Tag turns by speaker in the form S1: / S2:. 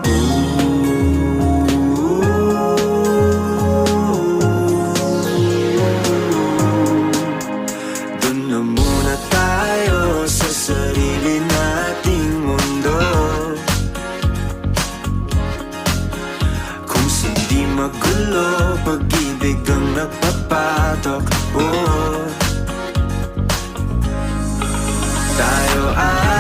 S1: Dun na muna tayo sa sarili nating mundo, kung hindi magulo, pag-ibig ang nagpapatok. Tayo ay